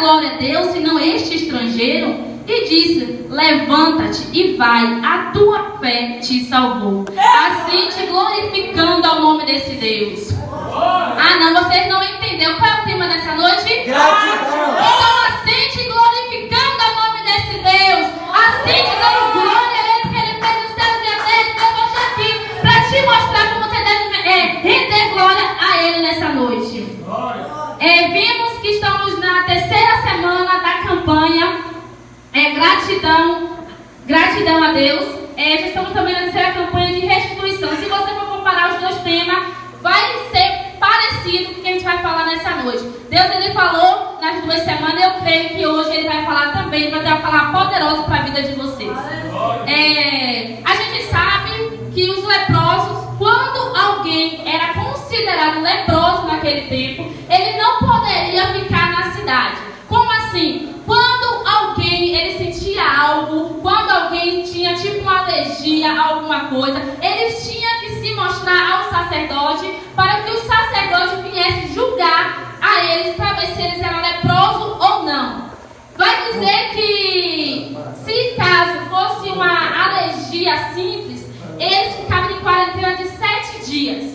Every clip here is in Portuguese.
glória a Deus, senão este estrangeiro? E disse: levanta-te e vai, a tua fé te salvou. Assim te glorificando ao nome desse Deus. Ah, não, vocês não entenderam. Qual é o tema dessa noite? Gratidão. Então, assim te glorificando ao nome desse Deus. Assim te dando glória a Ele, porque Ele fez os céus e a terra. Então, eu estou aqui para te mostrar como você deve render glória a Ele nessa noite. Vimos que estamos na terceira semana da campanha Gratidão a Deus. Já estamos também na terceira campanha de restituição. Se você for comparar os dois temas, vai ser parecido com o que a gente vai falar nessa noite. Deus, Ele falou nas 2 semanas, eu creio que hoje Ele vai falar também, vai ter uma palavra poderosa para a vida de vocês. A gente sabe que os leprosos, quando alguém era considerado leproso naquele tempo, ele não poderia ficar na cidade. Como assim? Quando alguém ele sentia algo, quando alguém tinha tipo uma alergia a alguma coisa, ele tinha que se mostrar ao sacerdote para que o sacerdote viesse julgar a eles para ver se eles eram leprosos ou não. Vai dizer que se caso fosse uma alergia simples, eles ficavam em quarentena de 7 dias.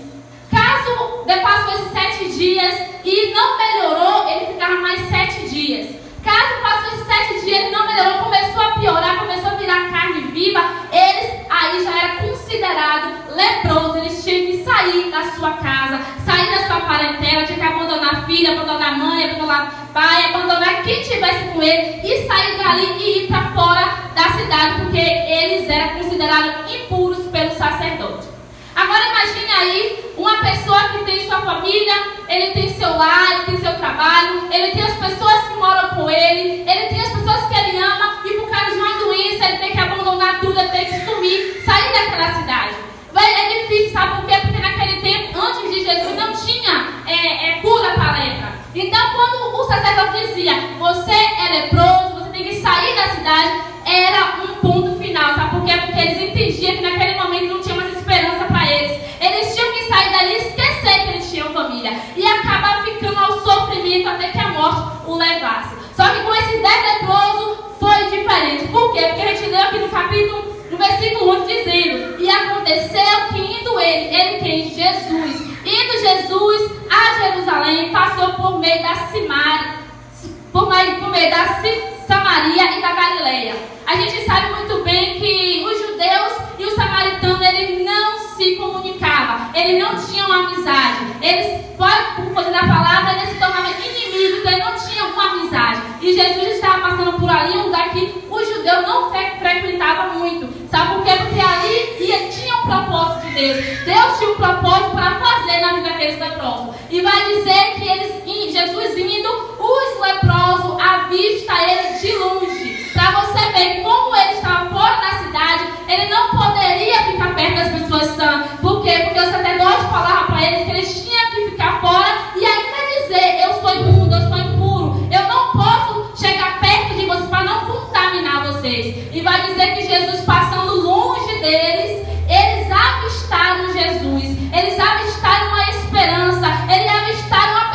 Caso depois fosse 7 dias e não melhorou, ele ficava mais 7 dias. Caso passou de 7 dias, ele não melhorou, começou a piorar, começou a virar carne viva, eles aí já era considerado leproso. Eles tinham que sair da sua casa, sair da sua parentela, tinha que abandonar a filha, abandonar a mãe, abandonar o pai, abandonar quem estivesse com ele e sair dali e ir para fora da cidade, porque eles eram considerados impuros pelo sacerdote. Agora imagine aí uma pessoa que tem sua família, ele tem seu lar, ele tem seu trabalho, ele tem as pessoas que moram com ele tem as pessoas que ele ama, e por causa de uma doença ele tem que abandonar tudo, ele tem que sumir, sair daquela cidade. É difícil, sabe por quê? Porque naquele tempo, antes de Jesus, não tinha cura para a lepra. Então quando o sacerdote dizia, você é leproso, você tem que sair da cidade, era um ponto final, sabe por quê? Porque eles entendiam que naquele momento não tinha mais esperança para eles. Eles tinham que sair dali e esquecer que eles tinham família. E acabar ficando ao sofrimento até que a morte o levasse. Só que com esse 10 leprosos foi diferente. Por quê? Porque a gente leu aqui no versículo 1 dizendo: e aconteceu que indo ele quem? Jesus. Indo Jesus a Jerusalém, passou por meio da Samaria e da Galileia. A gente sabe muito bem que os judeus e os samaritanos, eles não se comunicavam, eles não tinham amizade. Eles, por causa da palavra, eles se tornavam inimigos, então eles não tinham uma amizade. E Jesus estava passando por ali, um lugar que os judeus não frequentavam muito. Sabe por quê? Porque ali tinha um propósito de Deus. Deus tinha um propósito para fazer na vida daqueles leprosos. E vai dizer que Jesus indo, os leprosos avistam ele de longe. Para você ver como ele estava fora da cidade, ele não poderia ficar perto das pessoas sãs. Por quê? Porque o sacerdote falava para eles que eles tinham que ficar fora e ainda dizer: eu sou imundo, eu sou impuro, eu não posso chegar perto de vocês para não contaminar vocês. E vai dizer que Jesus, passando longe deles, eles avistaram Jesus, eles avistaram a esperança, eles avistaram a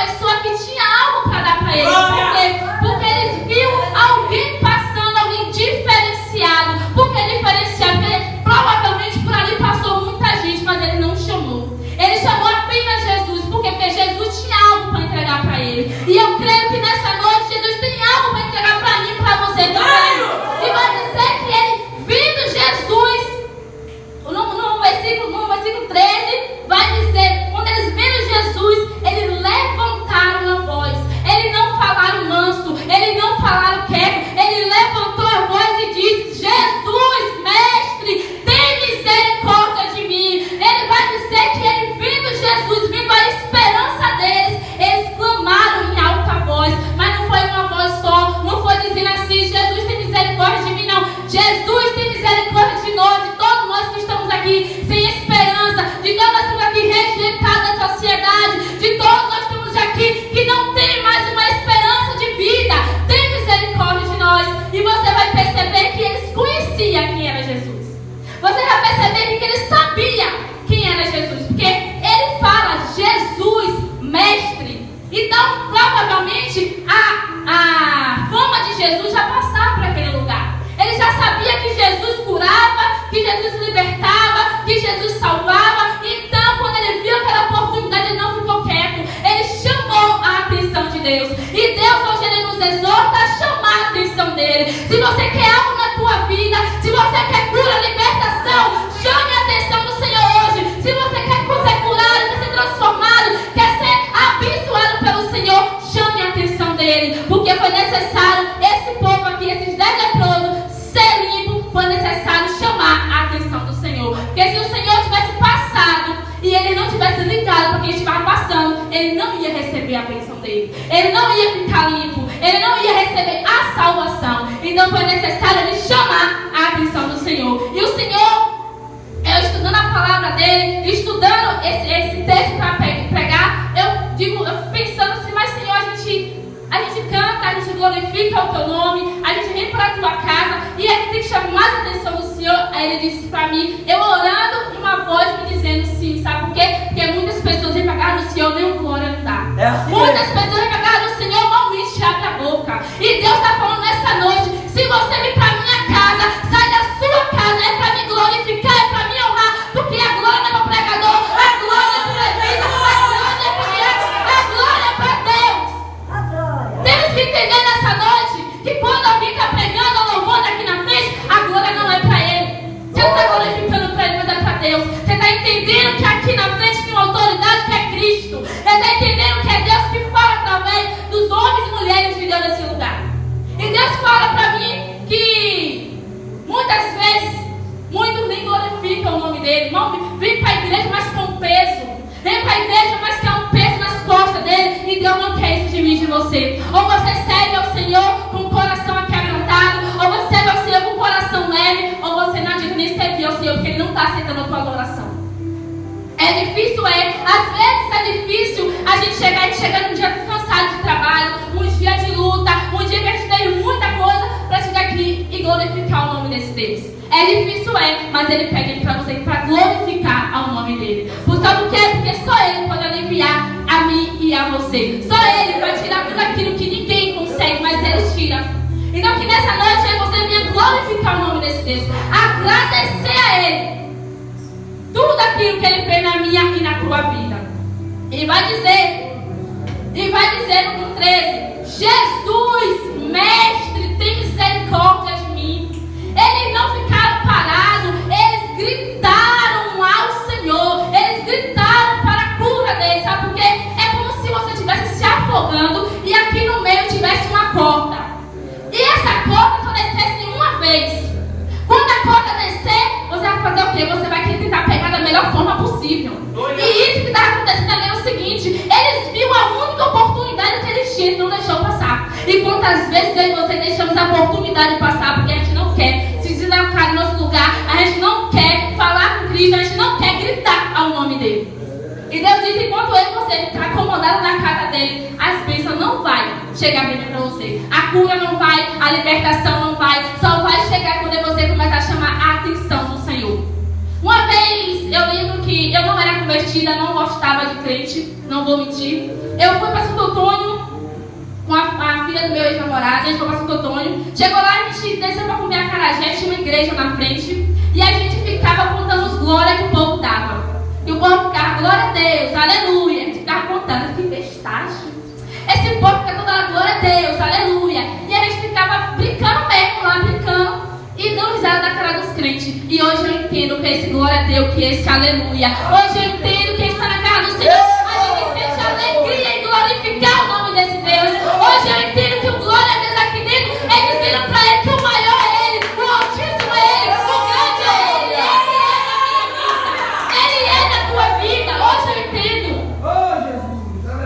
Jesus libertava, que Jesus salvava. Então, quando ele viu aquela oportunidade, ele não ficou quieto. Ele chamou a atenção de Deus. E Deus hoje ele nos exorta a chamar a atenção dele. Se você quer algo na tua vida, se você quer cura, libertação, chame a atenção do Senhor hoje. Se você quer ser curado, quer ser transformado, quer ser abençoado pelo Senhor, chame a atenção dele. Porque foi necessário esse povo aqui, esses 10 leprosos, ser limpo, foi necessário chamar a atenção do Senhor. Porque se o Senhor tivesse passado e ele não tivesse ligado para quem estava passando, ele não ia receber a bênção dele. Ele não ia ficar limpo. Ele não ia receber a salvação. Então foi necessário ele chamar a atenção do Senhor. E o Senhor, eu estudando a palavra dele, estudando esse texto para pregar, eu fico pensando assim, mas Senhor, a gente canta, a gente glorifica o teu nome, a gente vem para a tua casa e a gente tem que chamar mais a atenção do Senhor. Aí ele disse para mim, eu orando e uma voz me dizendo sim, sabe por quê? Porque muitas pessoas vêm para casa do Senhor, nem o glória não dá. Muitas pessoas vêm para casa do Senhor, malmente abre a boca. E Deus está falando nessa noite, se você vir para minha casa, sai da sua casa, é para me glorificar, é para me honrar, porque a glória não é para o pregador, a glória é para o levita, a glória é para Deus, a glória é para Deus. Temos que entender nessa noite que quando alguém está pregando ou louvando aqui na frente, a glória não é para ele. Você não está glorificando para ele, mas é para Deus. Você está entendendo que aqui na frente tem uma autoridade que é Cristo. Você está entendendo que é Deus que fala através dos homens e mulheres de Deus nesse lugar. E Deus fala para mim que muitas vezes muitos nem glorificam o nome dele. Vem para a igreja, mas com peso. Vem para a igreja, mas quer um peso nas costas dele. E Deus não quer isso de mim e de você. Ou você serve ao Senhor com o coração aquebrantado, ou você serve ao Senhor com o coração leve, ou você não adianta nem servir ao Senhor, porque ele não está aceitando a tua adoração. É difícil, às vezes é difícil a gente chegar num dia cansado de trabalho, um dia de luta, um dia que a gente tem muita coisa para chegar aqui e glorificar o nome desse Deus. É difícil, mas ele pede para você para glorificar ao nome dele. Sabe por quê? Porque só ele pode aliviar a mim e a você. Só ele vai tirar tudo aquilo que ninguém consegue, mas ele tira. Então que nessa noite você venha glorificar o nome desse Deus, agradecer a ele tudo aquilo que ele fez na minha e na tua vida. Ele vai dizer no 13: Jesus, mestre, tem misericórdia de mim. Eles não ficaram parados, eles gritaram ao Senhor, eles gritaram para a cura dele, sabe por quê? É como se você estivesse se afogando e aqui no meio tivesse uma corda. E essa corda só descesse uma vez. Quando a corda descer, você vai fazer o quê? Você vai tentar pegar da melhor forma possível. E isso que está acontecendo ali é o seguinte: eles viram a única oportunidade que eles tinham e não deixou passar. E quantas vezes eu e você deixamos a oportunidade passar porque a gente não quer se deslocar no nosso lugar, a gente não quer falar com Cristo, a gente não quer gritar ao nome dele. E Deus diz que enquanto eu e você ficar acomodado na casa dele, as bênçãos não vai chegar bem para você. A cura não vai, a libertação não vai. Só vai chegar quando você começar a chamar a atenção do Senhor. Uma vez, eu lembro que eu não era convertida, não gostava de crente, não vou mentir. Eu fui para Santo Antônio com a filha do meu ex-namorado, a gente foi para Santo Antônio. Chegou lá, a gente desceu para comer acarajé, tinha uma igreja na frente. E a gente ficava contando os glórias que o povo dava. E o povo ficava, glória a Deus, aleluia. A gente ficava contando, que bestagem. Esse povo fica toda glória a Deus, aleluia. E a gente ficava brincando mesmo lá, brincando. E dando risada da cara dos crentes. E hoje eu entendo que esse glória a Deus, que esse aleluia. Hoje eu entendo que a gente está na casa do Senhor. A gente sente alegria em glorificar o nome desse Deus. Hoje eu entendo que o glória a Deus aqui dentro é dizendo para ele que o maior é ele, o altíssimo é ele, o grande é ele. Ele é na tua vida. Hoje eu entendo.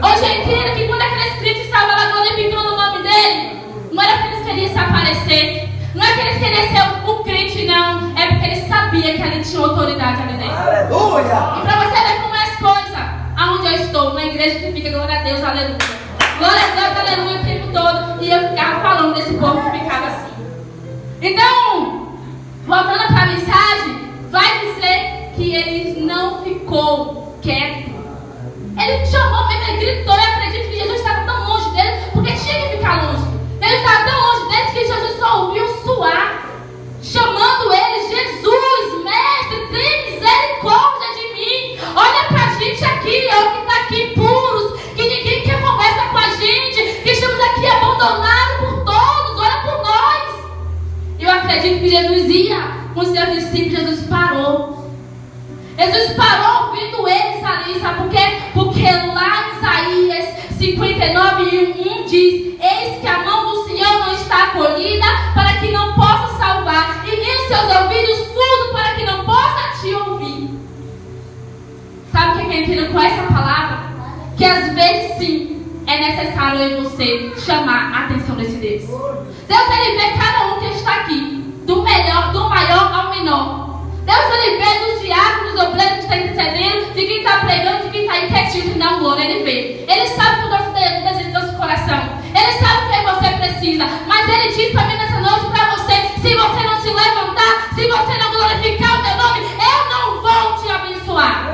Hoje eu entendo que quando aqueles crentes estavam lá glorificando o nome dele, não era porque eles queriam se aparecer. Não é que eles queriam ser o crente, não. É porque eles sabiam que ali tinha autoridade ali dentro. Aleluia! E para você ver como é as coisas, aonde eu estou, na igreja que fica glória a Deus, aleluia. Glória a Deus, aleluia, o tempo todo. E eu ficava falando desse povo que ficava assim. Então, voltando para a mensagem, vai dizer que ele não ficou quieto. Ele chamou mesmo, ele gritou. Eu acredito que Jesus estava tão longe dele, porque tinha que ficar longe. Ele estava tão longe dele que Jesus só ouviu suar, chamando ele, Jesus, mestre. abandonado por todos, ora por nós. Eu acredito que Jesus ia com os seus discípulos. Jesus parou. Jesus parou ouvindo eles ali, sabe por quê? Porque lá em Isaías 59:1 diz: eis que a mão do Senhor não está acolhida para que não possa salvar, e nem os seus ouvidos surdos para que não possa te ouvir. Sabe o que é entendendo com essa palavra? Que às vezes sim é necessário eu e você chamar a atenção desse Deus. Deus ele vê cada um que está aqui, do maior ao menor. Deus ele vê dos diáconos, dos obreiros que estão intercedendo, de quem está pregando, de quem está aí quietinho, que dá um glória. Ele vê. Ele sabe o desejo do nosso coração. Ele sabe o que você precisa. Mas ele diz para mim nessa noite, para você: se você não se levantar, se você não glorificar o meu nome, eu não vou te abençoar.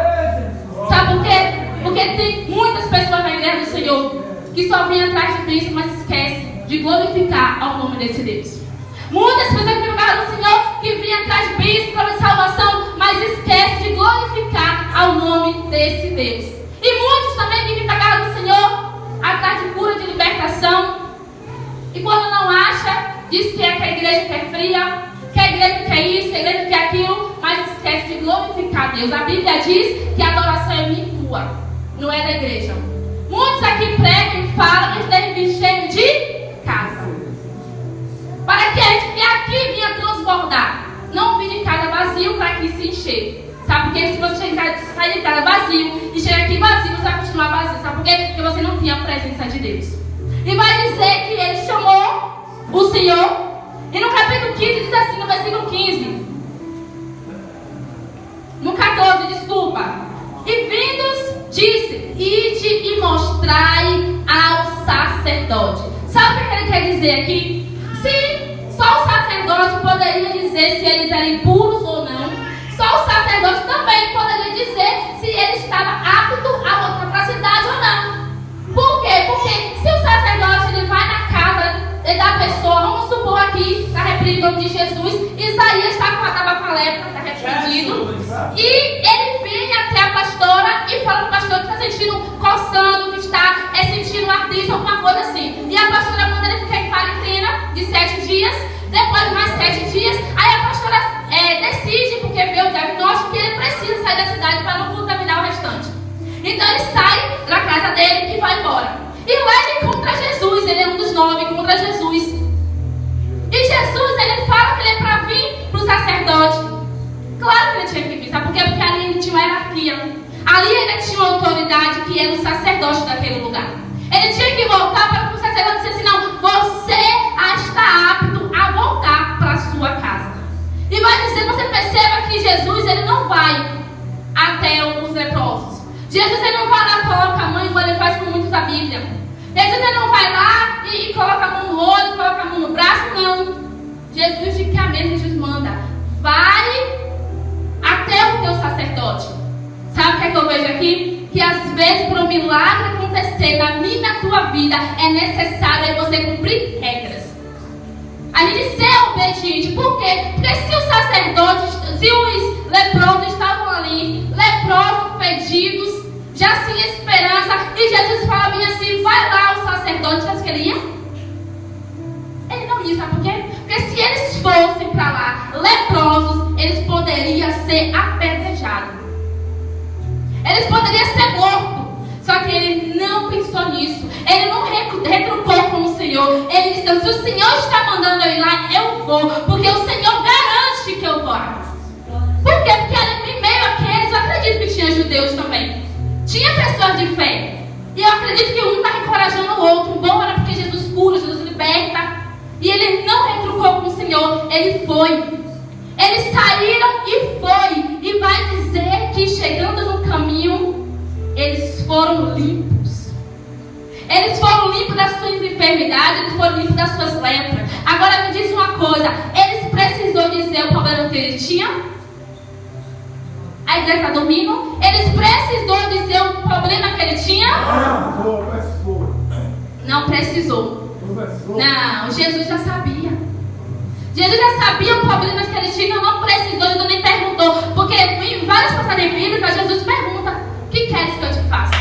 Sabe por quê? Porque tem muitas pessoas na igreja do Senhor que só vêm atrás de Cristo, mas esquecem de glorificar ao nome desse Deus. Muitas pessoas que vêm atrás do Senhor, que vêm atrás de Cristo para a salvação, mas esquecem de glorificar ao nome desse Deus. E muitos também que vêm para a casa do Senhor atrás de cura, de libertação, e quando não acha, diz que a igreja quer fria, que a igreja quer isso, que a igreja quer aquilo, mas esquece de glorificar Deus. A Bíblia diz que a adoração é minha e tua, não é da igreja. Muitos aqui pregam e falam que a gente deve vir cheio de casa, para que a gente aqui vinha transbordar, não vir de casa vazio para aqui se encher. Sabe por quê? Se você sair de casa vazio e chegar aqui vazio, você vai continuar vazio. Sabe por quê? Porque você não tinha a presença de Deus. E vai dizer que ele chamou o Senhor, e no capítulo 15 diz assim, no versículo 15, no 14, desculpa: e vindos, disse: ide e mostrai ao sacerdote. Sabe o que ele quer dizer aqui? Se só o sacerdote poderia dizer se eles eram impuros ou não, só o sacerdote também poderia dizer se ele estava apto a voltar para a cidade ou não. Por quê? Porque se o sacerdote ele vai na casa da pessoa, vamos supor aqui, está repreendido em nome de Jesus, Isaías estava com a lepra, está repreendido, e ele vem até a pastora e fala para o pastor que está sentindo coçando, que está sentindo ardência, alguma coisa assim. E a pastora manda ele ficar em quarentena de 7 dias, depois mais 7 dias, aí a pastora decide, porque vê o diagnóstico, que ele precisa sair da cidade para não contaminar o restante. Então ele sai da casa dele e vai embora. E lá ele encontra Jesus, ele é um dos 9, encontra Jesus. E Jesus, ele fala que ele é para vir para o sacerdote. Claro que ele tinha que vir, sabe por quê? Porque ali ele tinha uma hierarquia. Ali ele tinha uma autoridade que era o sacerdote daquele lugar. Ele tinha que voltar para o sacerdote e dizer assim: não, você está apto a voltar para a sua casa. E vai dizer, você perceba que Jesus, ele não vai até os leprosos. Jesus, ele não vai lá, coloca a mão, igual ele faz com muitos da Bíblia. Jesus, ele não vai lá e coloca a mão no olho, coloca a mão no braço, não. Jesus, de que a mesma Jesus manda: vai até o teu sacerdote. Sabe o que é que eu vejo aqui? Que às vezes, para um milagre acontecer na minha e na tua vida, é necessário você cumprir regras. A gente ser obediente. Por quê? Porque se os sacerdotes, se os leprosos estavam ali, leprosos, fedidos, já sem esperança, e Jesus fala bem assim: vai lá o sacerdote. Sabe o que ele ia? Ele não ia, sabe por quê? Porque se eles fossem para lá leprosos, eles poderiam ser apedrejados, eles poderiam ser mortos. Só que ele não pensou nisso. Ele não retrucou com o Senhor. Ele disse: se o Senhor está mandando eu ir lá, eu vou, porque o Senhor garante que eu vou. Por quê? Porque ali em meio àqueles, eu acredito que tinha judeus também, tinha pessoas de fé. E eu acredito que um estava encorajando o outro. Bom, era porque Jesus cura, Jesus liberta. E ele não retrucou com o Senhor. Ele foi. Eles saíram e foi. E vai dizer que chegando no caminho, eles foram limpos. Eles foram limpos das suas enfermidades. Eles foram limpos das suas lepras. Agora me diz uma coisa: eles precisou dizer o problema que ele tinha? A igreja está dormindo? Eles precisou dizer o problema que ele tinha? Não precisou. Não, Jesus já sabia. Jesus já sabia o problema que ele tinha, não precisou, Jesus nem perguntou. Porque em várias passagens bíblicas, Jesus pergunta: o que queres que eu te faça?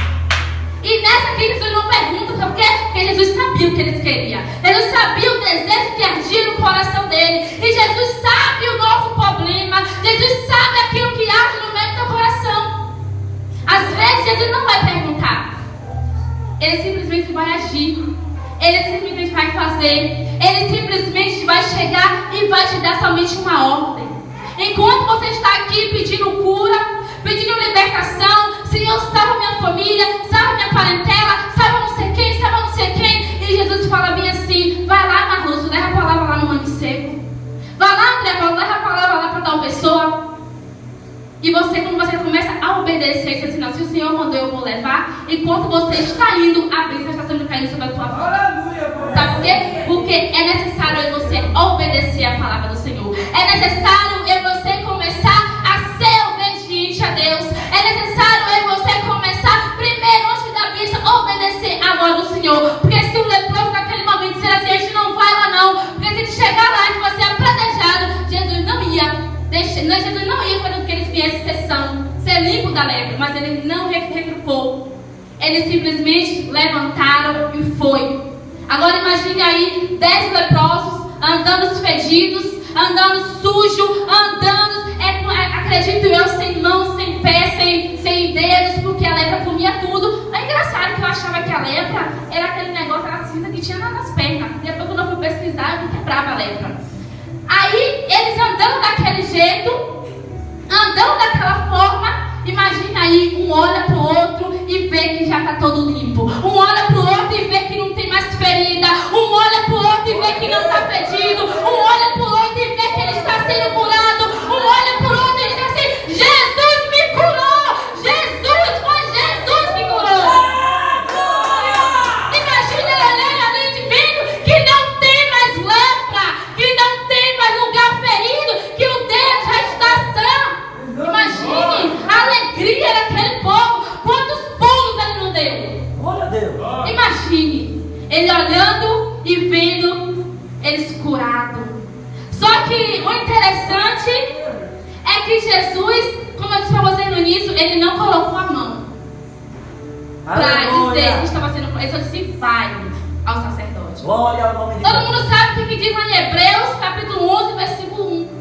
E nessa aqui, Jesus não pergunta, sabe por quê? Porque Jesus sabia o que eles queriam. família. Jesus sabia o desejo que ardia no coração dele. E Jesus sabe o nosso problema. Jesus sabe aquilo que arde no meio do teu coração. Às vezes Jesus não vai perguntar. Ele simplesmente vai agir. Ele simplesmente vai fazer. Ele simplesmente vai chegar e vai te dar somente uma ordem. Enquanto você está aqui pedindo cura, pedindo libertação, Senhor, salva minha família, salva minha parentela, salva não sei quem, salva não sei quem. E Jesus fala bem assim: vai lá, Marluxo, leva a palavra lá no mangue seco. Vai lá, André, leva a palavra lá para tal pessoa. E você, quando você começa a obedecer, você diz assim: não, se o Senhor mandou, eu vou levar. Enquanto você está indo, a bênção está sendo caindo sobre a tua vida. Sabe por quê? Porque é necessário você obedecer a palavra do Senhor. É necessário você começar a ser obediente a Deus. É necessário você começar primeiro, antes da bênção, obedecer a voz do Senhor. Porque se o leproso naquele momento disser assim: a gente não vai lá não, porque se ele chegar lá e você é planejado, Jesus não ia. Jesus não ia fazer com que eles viessem ser limpo da lepra, mas ele não regrupou. Eles simplesmente levantaram e foi. Agora imagine aí 10 leprosos andando fedidos, andando sujo, andando, acredito eu, sem mãos, sem pés, sem dedos, porque a lepra comia tudo. É engraçado que eu achava que a lepra era aquele negócio, aquela cinza que tinha nas pernas. Depois quando eu fui pesquisar, eu quebrava a lepra. Aí eles andando daquele jeito, andando daquela forma. Imagina aí, um olha pro outro e vê que já está todo limpo. Um olha pro outro e vê que não tem mais ferida. Um olha pro outro e vê que não está fedido. Um olha pro outro e vê que ele está sendo curado. Um olha pro outro e diz assim: Jesus me curou. Jesus, foi Jesus que curou. Imagina ele ali vendo que não tem mais lepra, que não tem mais lugar ferido, que o dedo já está sã. Imagine a alegria daquele povo. Quantos pulos ele não deu? Glória a Deus. Imagine ele olhando e vendo eles curados. Só que o interessante é que Jesus, como eu disse para vocês no início, ele não colocou a mão para dizer que estava sendo. Ele só disse: vai ao sacerdote. Glória ao nome de Todo Deus. mundo sabe o que diz lá em Hebreus, capítulo 11, versículo 1.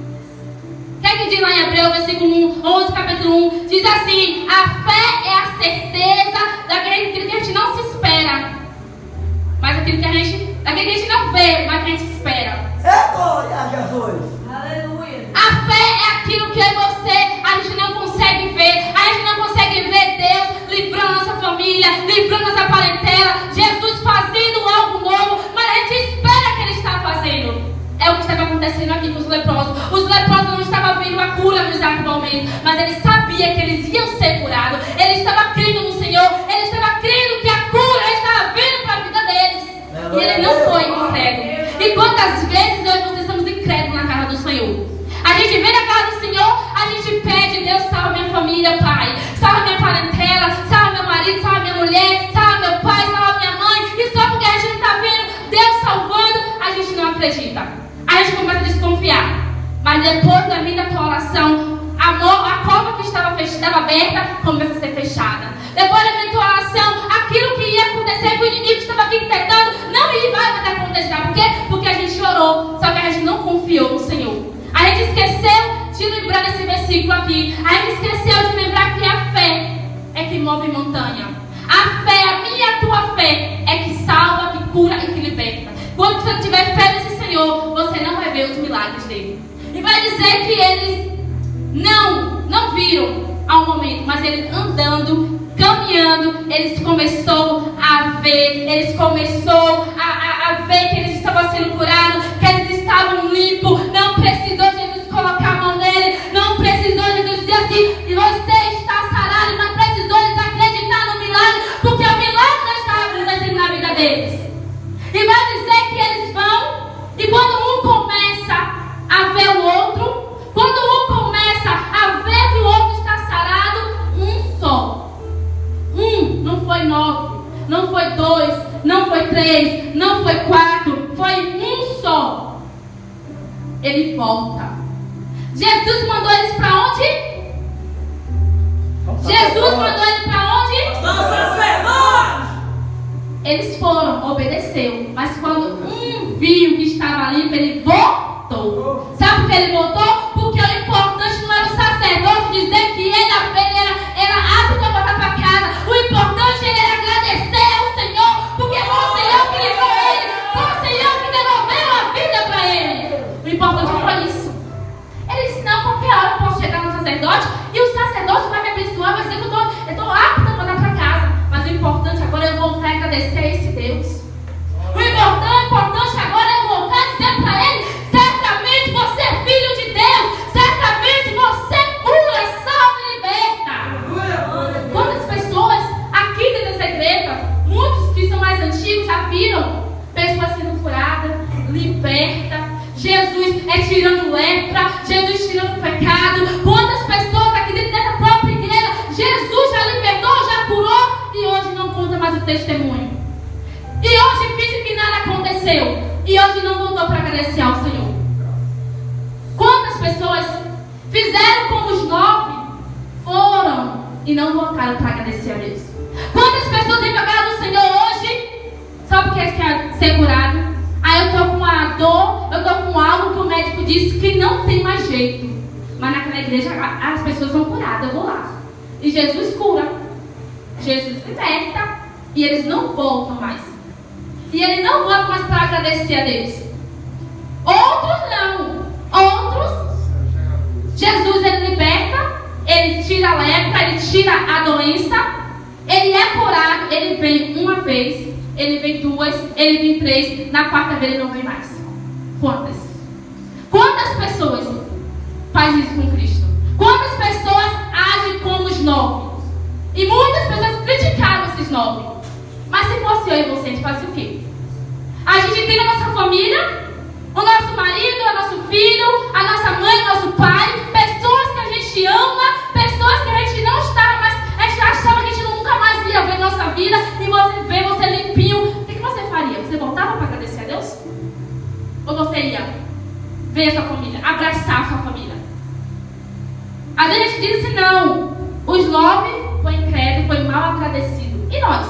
O que diz lá em Hebreus, versículo 11, capítulo 1? Diz assim: a fé é a certeza daquilo que a gente não se espera, mas daquilo que a gente não vê, mas que a gente espera. É glória a Jesus. Aleluia. A fé é aquilo que eu e você, a gente não consegue ver. A gente não consegue ver Deus livrando nossa família, livrando nossa parentela, Jesus fazendo algo novo, mas a gente espera que Ele está fazendo. É o que estava acontecendo aqui com os leprosos. Os leprosos não estavam vendo a cura no exato momento, mas ele sabia que eles iam ser curados. Ele estava crendo no Senhor. Ele estava crendo que a cura estava vindo para a vida deles. E ele não foi incrédulo. E quantas vezes eu e você estamos incrédulos na casa do Senhor? A gente vem na casa do Senhor, a gente pede: Deus, salva minha família, Pai. Salva minha parentela, salva meu marido, salva minha mulher, salva meu pai, salva minha mãe. E só porque a gente não está vendo Deus salvando, a gente não acredita. A gente começa a desconfiar. Mas depois da minha tua oração, a cova que estava aberta começa a ser fechada. Depois da minha tua oração, aquilo que ia acontecer com o inimigo que estava aqui tentando, não vai mais acontecer. Por quê? Porque a gente orou, só que a gente não confiou no Senhor. A gente esqueceu de lembrar desse versículo aqui. A gente esqueceu de lembrar que a fé é que move montanha. A fé, a minha e a tua fé é que salva, que cura e que liberta. Quando você tiver fé nesse Senhor, você não vai ver os milagres dele. E vai dizer que eles não viram ao momento, mas eles andando, caminhando, eles começou a ver, eles começou a ver que eles estavam sendo curados, que eles estavam limpos. Não precisou Jesus colocar a mão nele, não precisou Jesus dizer assim: e você está sarado, não precisou eles acreditar no milagre, porque o milagre não estava acontecendo na vida deles. E vai dizer que eles vão, e quando um começa a ver o outro, quando um começa a ver que o outro está sarado, um só. Não foi 9, não foi 2, não foi 3, não foi 4, foi um só. Ele volta. Jesus mandou eles para onde? Jesus mandou eles para onde? Ao sacerdote. Eles foram, obedeceu. Mas quando um viu que estava limpo, ele voltou. Sabe por que ele voltou? Porque o importante não era o sacerdote dizer que ele era apto a voltar para casa. O importante era agradecer ao Senhor, porque foi o Senhor que livrou ele, foi o Senhor que devolveu a vida para ele. O importante foi isso. Ele disse: não, qualquer hora eu posso chegar no sacerdote e o sacerdote vai me abençoar, vai dizer que eu estou apto a voltar para casa. Mas o importante agora é eu voltar a agradecer a esse Deus. O importante agora é eu voltar a dizer para ele: certamente você é filho de Deus, certamente você cura, salva e liberta. Quantas pessoas aqui dentro dessa igreja, muitos que são mais antigos já viram pessoas sendo curadas, libertas, Jesus é tirando lepra, Jesus tirando pecado. Quantas pessoas aqui dentro dessa própria igreja Jesus já libertou, já curou e hoje não conta mais o testemunho. E hoje finge que nada aconteceu. E hoje não voltou para agradecer ao Senhor. Quantas pessoas fizeram como os 9, foram e não voltaram para agradecer a Deus? Quantas pessoas vêm para a casa do Senhor hoje só porque quer ser curado? Aí eu estou com uma dor, eu estou com algo que o médico disse que não tem mais jeito. Mas naquela igreja as pessoas são curadas, eu vou lá. E Jesus cura, Jesus liberta, e eles não voltam mais. E ele não volta mais para agradecer a Deus. Outros não. Outros, Jesus ele liberta, ele tira a lepra, ele tira a doença, ele é curado, ele vem uma vez, ele vem 2, ele vem 3, na quarta vez ele não vem mais. Quantas? Quantas pessoas fazem isso com Cristo? Quantas pessoas agem como os 9? E muitas pessoas criticaram esses 9. Mas se fosse eu e você, a gente fazia o quê? A gente tem na nossa família o nosso marido, o nosso filho, a nossa mãe, o nosso pai, pessoas que a gente ama, pessoas que a gente não está mais, a gente achava que a gente nunca mais ia ver na nossa vida, e você vê você limpinho. O que você faria? Você voltava para agradecer a Deus? Ou você ia ver a sua família, abraçar a sua família? Às vezes a gente diz assim: não, os 9 foi incrédulo, foi mal agradecido. E nós?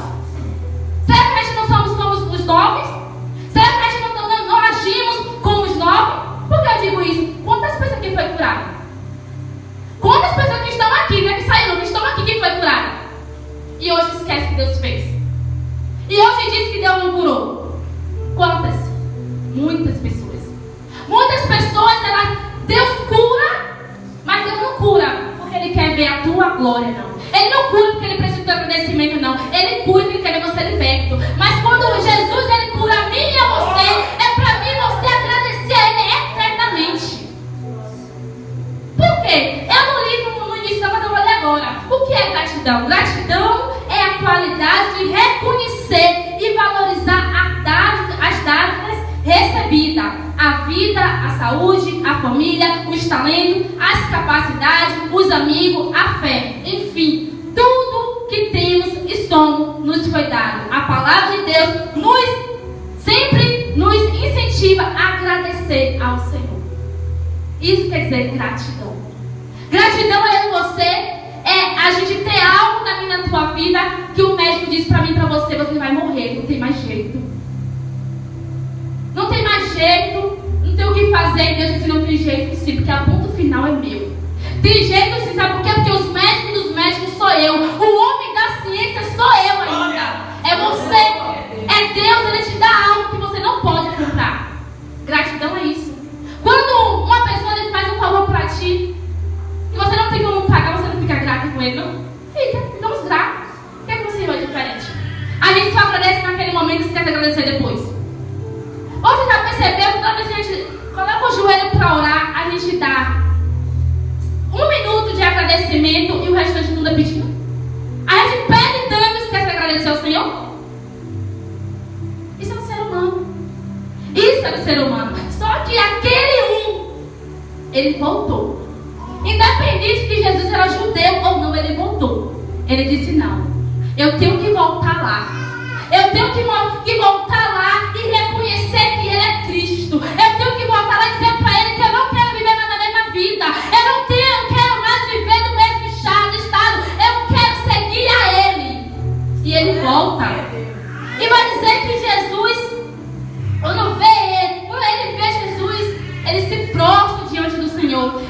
Será que a gente não somos como os 9? Será que a gente não agimos como os 9? Por que eu digo isso? Quantas pessoas aqui foi curada? Quantas pessoas que estão aqui, não é que saíram, que estão aqui, que foi curada? E hoje esquece que Deus fez. E hoje diz que Deus não curou. Quantas? Muitas pessoas. Muitas pessoas, Deus cura, mas Deus não cura porque Ele quer ver a tua glória, não. Ele não cura porque Ele precisa do agradecimento, não. Ele cura porque Ele quer ver você liberto. Mas quando Jesus Ele cura a mim e a você, é para mim você agradecer a Ele eternamente. Por quê? Eu não li no início, mas eu vou ler agora. O que é gratidão? Gratidão é a qualidade de reconhecer e valorizar as dádivas recebidas. A vida, a saúde, a família, os talentos, as capacidades, os amigos, a fé. Enfim, tudo que temos e somos nos foi dado. A palavra de Deus sempre nos incentiva a agradecer ao Senhor. Isso quer dizer gratidão. Gratidão é você, é a gente ter algo na minha, na tua vida que o médico disse para mim e para você: você vai morrer, não tem mais jeito. Não tem mais jeito, não tem o que fazer. Deus disse: não tem jeito sim, porque o ponto final é meu. Tem jeito sim, sabe por quê? Porque os médicos dos médicos sou eu. O homem da ciência sou eu ainda. É você, é Deus, Ele te dá algo que você não pode comprar. Gratidão é isso. Quando uma pessoa ele faz um favor para ti, que você não tem como pagar, você não fica grato com ele, não? Ficamos gratos. O que é possível diferente? A gente só agradece naquele momento e esquece de agradecer depois. Você já percebeu que toda vez que a gente coloca o joelho para orar, a gente dá 1 minuto de agradecimento e o restante tudo é pedido? A gente pede tanto e esquece de agradecer ao Senhor? Isso é do ser humano. Isso é do ser humano. Só que aquele ele voltou. Independente que Jesus era judeu ou não, ele voltou. Ele disse: não, eu tenho que voltar lá. Eu tenho que voltar lá e reconhecer que Ele é Cristo. Eu tenho que voltar lá e dizer para Ele que eu não quero viver mais na mesma vida. Eu não quero mais viver no mesmo estado. Eu quero seguir a Ele. E Ele volta. E vai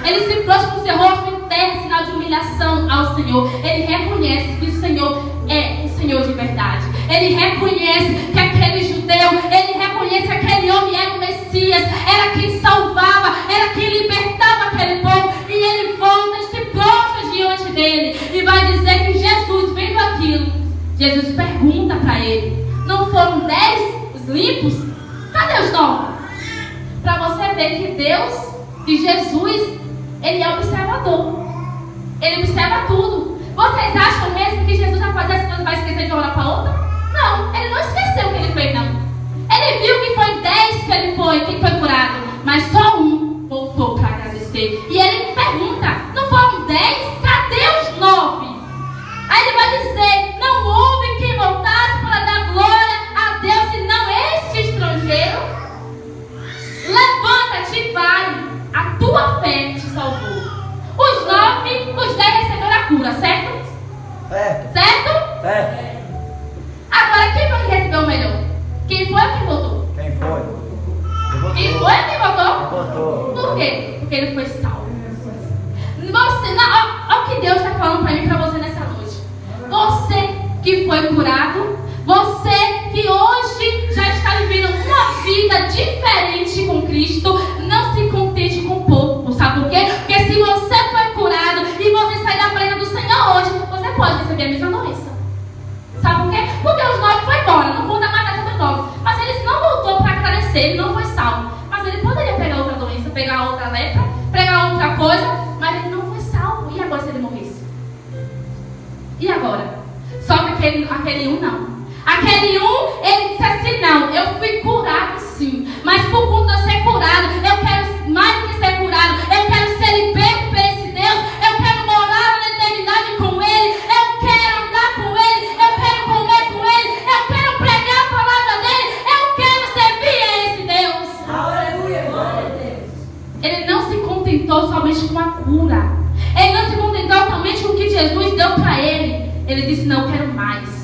Ele se prostra com seu rosto em terra, sinal de humilhação ao Senhor. Ele reconhece que o Senhor é o Senhor de verdade. Ele reconhece que aquele judeu, ele reconhece que aquele homem era o Messias, era quem salvava, era quem libertava aquele povo. E ele volta e se prostra diante dele e vai dizer que Jesus, vendo aquilo, Jesus pergunta para ele: não foram 10 os limpos? Cadê os 9? Para você ver que Deus, que Jesus, ele é observador. Ele observa tudo. Vocês acham mesmo que Jesus vai fazer as coisas e vai esquecer de uma hora para outra? Não, ele não esqueceu o que ele fez, não. Ele viu que foi 10 que ele foi, que foi curado, mas só um voltou para agradecer. E ele pergunta: não foram 10? Cadê os 9? Aí ele vai dizer: não houve quem voltasse para dar glória a Deus, senão este estrangeiro. Levanta-te e vai, a tua fé te salvou. Os 9, os 10 receberam a cura, certo? Certo? Certo. Agora, quem foi que recebeu o melhor? Quem foi ou quem votou? Quem foi? Quem foi ou quem votou? Votou. Por quê? Porque ele foi salvo. Você, olha o que Deus está falando para mim e para você nessa noite. Você que foi curado, você que hoje já está vivendo uma vida diferente com Cristo, não se contente com pouco, sabe por quê? Porque se você foi curado e você sair da presença do Senhor hoje, você pode receber a mesma doença. Sabe por quê? Porque os 9 foi embora, não conta mais nessa dos 9. Mas ele não voltou para agradecer, ele não foi salvo. Mas ele poderia pegar outra doença, pegar outra lepra, pegar outra coisa, mas ele não foi salvo. E agora se ele morresse? E agora? Só que aquele um não. Aquele um, ele disse assim: não, eu fui curado sim, mas por conta de eu ser curado, eu quero mais do que ser curado, eu quero ser liberto por esse Deus, eu quero morar na eternidade com Ele, eu quero andar com Ele, eu quero comer com Ele, eu quero pregar a palavra dEle, eu quero servir a esse Deus. Aleluia, glória a Deus. Ele não se contentou somente com a cura, ele não se contentou somente com o que Jesus deu para ele. Ele disse: não, eu quero mais.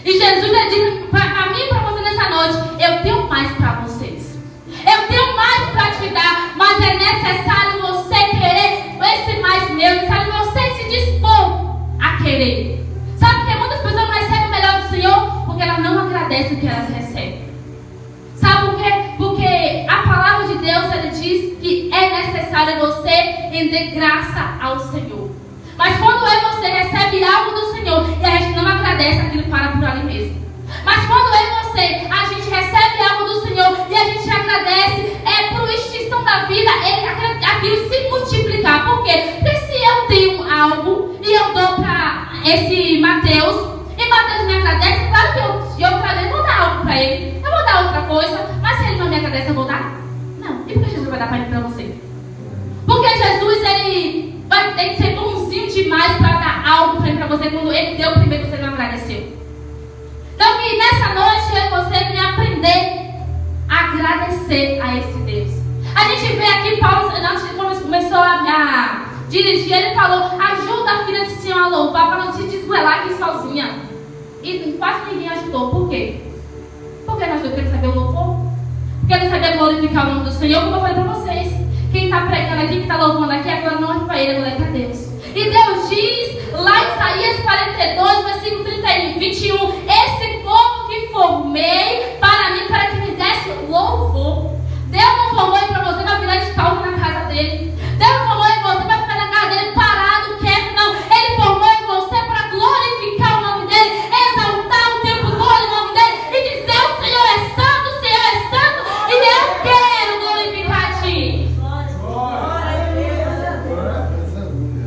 E Jesus disse para mim e para você nessa noite: eu tenho mais para vocês, eu tenho mais para te dar, mas é necessário você querer esse mais meu, é necessário você se dispor a querer. Sabe que muitas pessoas não recebem o melhor do Senhor porque elas não agradecem o que elas recebem. Sabe por quê? Porque a palavra de Deus, ele diz que é necessário você render graça ao Senhor. Mas quando você recebe algo do Senhor e a gente não agradece, aquilo para por ali mesmo. Mas quando a gente recebe algo do Senhor e a gente agradece, é por extinção da vida, aquilo se multiplicar. Por quê? Porque se eu tenho algo e eu dou para esse Mateus, e Mateus me agradece, claro que eu outra vez vou dar algo para ele. Eu vou dar outra coisa, mas se ele não me agradece, eu vou dar? Não. E por que Jesus vai dar para ele para você? Porque Jesus, ele vai ter que ser bonzinho demais para dar algo para você quando ele deu primeiro, você não agradeceu. Então que nessa noite eu e você venha aprender a agradecer a esse Deus. A gente vê aqui Paulo, antes de começou a dirigir, ele falou: ajuda a filha de Sião a louvar para não se desgoelar aqui sozinha. E quase ninguém ajudou. Por quê? Porque nós não queremos saber o louvor. Porque ele sabia glorificar o nome do Senhor, como eu falei para vocês. Quem está pregando aqui, que está louvando aqui, agora não é para ele, agora é para Deus. E Deus diz lá em Isaías 42, versículo 21: esse povo que formei para mim, para que me desse louvor. Deus não formou ele para você para virar de palco na casa dele. Deus não formou ele você para ficar na casa dele parado, quieto, não. Ele formou em você para glorificar o nome dele, exaltar o tempo todo o nome dele e dizer: o Senhor é santo, o Senhor é santo, e eu quero glorificar a ti.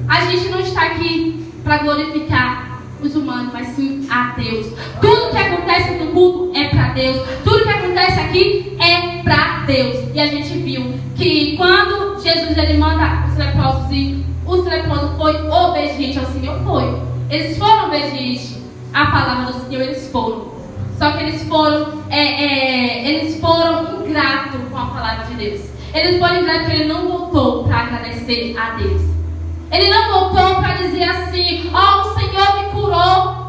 A gente não está aqui para glorificar os humanos, mas sim a Deus. Tudo que acontece no culto é para Deus. Tudo que acontece aqui é para Deus. E a gente viu que quando Jesus ele manda os leprosos ir, os leprosos foi obediente ao Senhor, foi. Eles foram obedientes à palavra do Senhor, eles foram. Só que eles foram ingratos com a palavra de Deus. Eles foram ingratos porque ele não voltou para agradecer a Deus. Ele não voltou para dizer assim: ó, o Senhor me curou.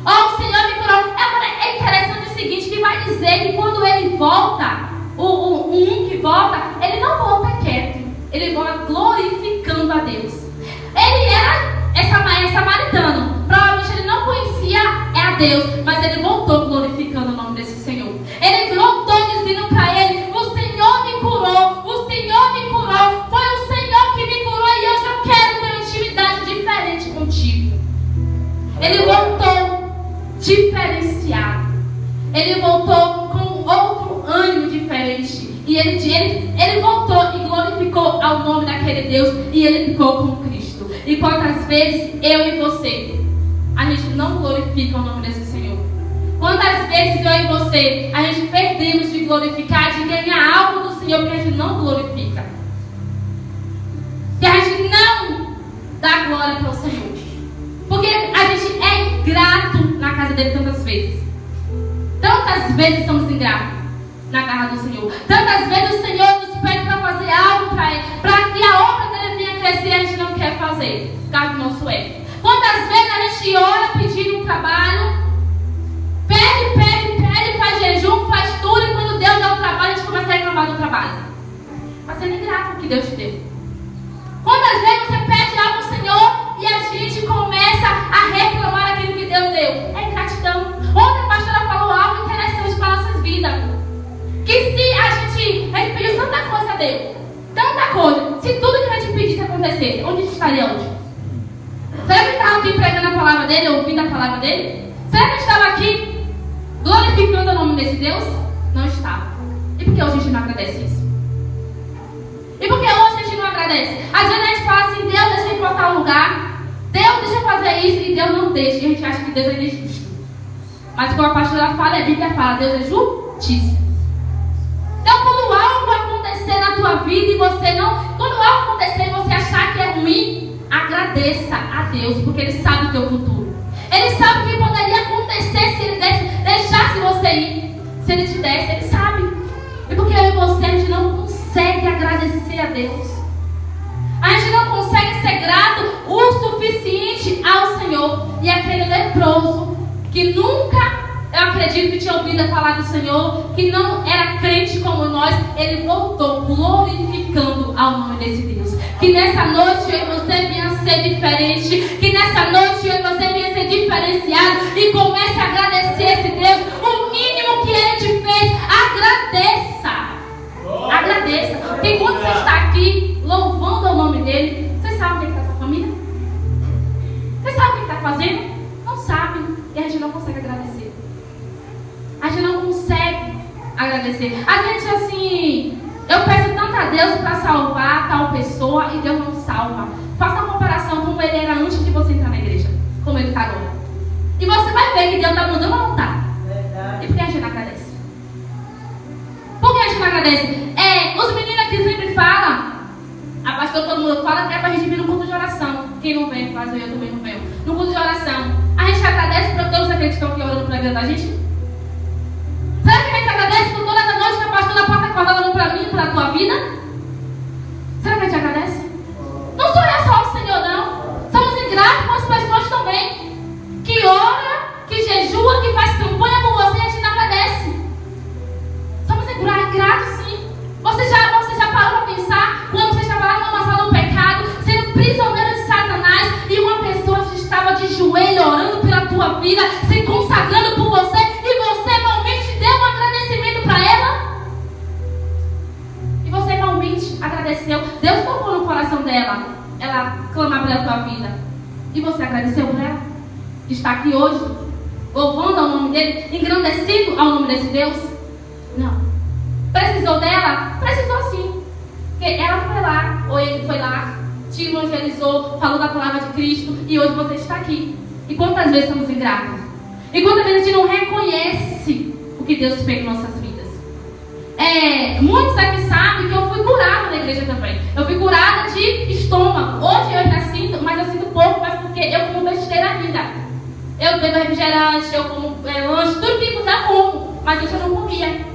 Ó, o Senhor me curou. Agora, é interessante o seguinte, que vai dizer que quando ele volta, o que volta, ele não volta quieto. Ele volta glorificando Deus. Ele era samaritano. Provavelmente ele não conhecia a Deus, mas ele voltou glorificando o nome desse Senhor. Ele voltou dizendo para ele: o Senhor me curou, o Senhor me curou, foi o Senhor que me curou e eu já quero ter uma intimidade diferente contigo. Ele voltou diferenciado. Ele voltou com outro ânimo diferente. E ele voltou e glorificou ao nome daquele Deus. E ele ficou com Cristo. E quantas vezes eu e você, a gente não glorifica o nome desse Senhor? Quantas vezes eu e você, a gente perdemos de glorificar, de ganhar algo do Senhor, porque a gente não glorifica, que a gente não dá glória para o Senhor, porque a gente é ingrato na casa dele tantas vezes. Tantas vezes somos ingratos na casa do Senhor. Tantas vezes o Senhor nos pede para fazer algo para ele, para que a obra dele venha crescer, a gente não quer fazer, por causa do nosso ego. Quantas vezes a gente ora pedindo um trabalho, pede, faz jejum, faz tudo, e quando Deus dá o trabalho, a gente começa a reclamar do trabalho. Está sendo ingrato o que Deus te deu. Quantas vezes você pede algo ao Senhor e a gente começa a reclamar daquilo que Deus deu? É ingratidão. Ontem a pastora falou algo interessante para nossas vidas. Que se a gente pediu tanta coisa a Deus, tanta coisa, se tudo que a gente pedisse acontecesse, onde a gente estaria hoje? Será que a gente estava aqui pregando a palavra dele, ouvindo a palavra dele? Será que a gente estava aqui glorificando o nome desse Deus? Não estava. E por que hoje a gente não agradece isso? E por que hoje a gente não agradece? Às vezes a gente fala assim: Deus, deixa eu ir para tal lugar, Deus, deixa eu fazer isso, e Deus não deixa. E a gente acha que Deus é injusto. Mas como a pastora fala, a Bíblia fala: Deus é justiça. Então, quando algo acontecer na tua vida e você não, quando algo acontecer e você achar que é ruim, agradeça a Deus, porque Ele sabe o teu futuro. Ele sabe o que poderia acontecer se Ele deixasse você ir. Se Ele te desse, Ele sabe. E porque eu e você, a gente não consegue agradecer a Deus. A gente não consegue ser grato o suficiente ao Senhor. E aquele leproso que nunca, eu acredito que tinha ouvido falar do Senhor, que não era crente como nós, ele voltou glorificando ao nome desse Deus. Que nessa noite eu e você venha ser diferente. Que nessa noite eu e você venha ser diferenciado. E comece a agradecer esse Deus. O mínimo que Ele te fez, agradeça. Agradeça. Porque quando você está aqui louvando o nome dele, você sabe o que está a sua família? Você sabe o que está fazendo? Não sabe. E a gente não consegue agradecer. A gente não consegue agradecer. A gente assim, eu peço tanto a Deus para salvar tal pessoa e Deus não salva. Faça uma comparação com como ele era antes de você entrar na igreja, como ele está agora. E você vai ver que Deus está mudando ou não está. E por que a gente não agradece? Por que a gente não agradece? Os meninos aqui sempre falam, a pastora, todo mundo fala que é para a gente vir no culto de oração. Quem não vem, quase eu também não venho. No culto de oração. A gente agradece para todos aqueles que estão aqui orando para a vida da gente? Será que a gente agradece por todas as noites que a pastora passa acordada orando para mim e para a tua vida? Será que a gente agradece? Não sou eu só o Senhor, não. Somos ingratos com as pessoas também. Que ora, que jejua, que faz campanha por você e a gente não agradece. Somos ingratos, sim. Você já parou para pensar quando você estava lá numa mansão do pecado, sendo prisioneiro de Satanás, e uma pessoa estava de joelho orando pela tua vida, se consagrando por você, e você realmente deu um agradecimento para ela? E você realmente agradeceu? Deus tocou no coração dela, ela clamar pela tua vida, e você agradeceu por ela? Que está aqui hoje, louvando ao nome dele, engrandecido ao nome desse Deus? Não. Precisou dela? Precisou sim. Porque ela foi lá, ou ele foi lá, te evangelizou, falou da palavra de Cristo, e hoje você está aqui. E quantas vezes somos ingratos? E quantas vezes a gente não reconhece o que Deus fez em nossas vidas? Muitos aqui sabem que eu fui curada na igreja também. Eu fui curada de estômago. Hoje eu ainda sinto, mas eu sinto pouco, mas porque eu como besteira ainda. Eu bebo refrigerante, eu como lanche, tudo que puder como. Mas eu não comia.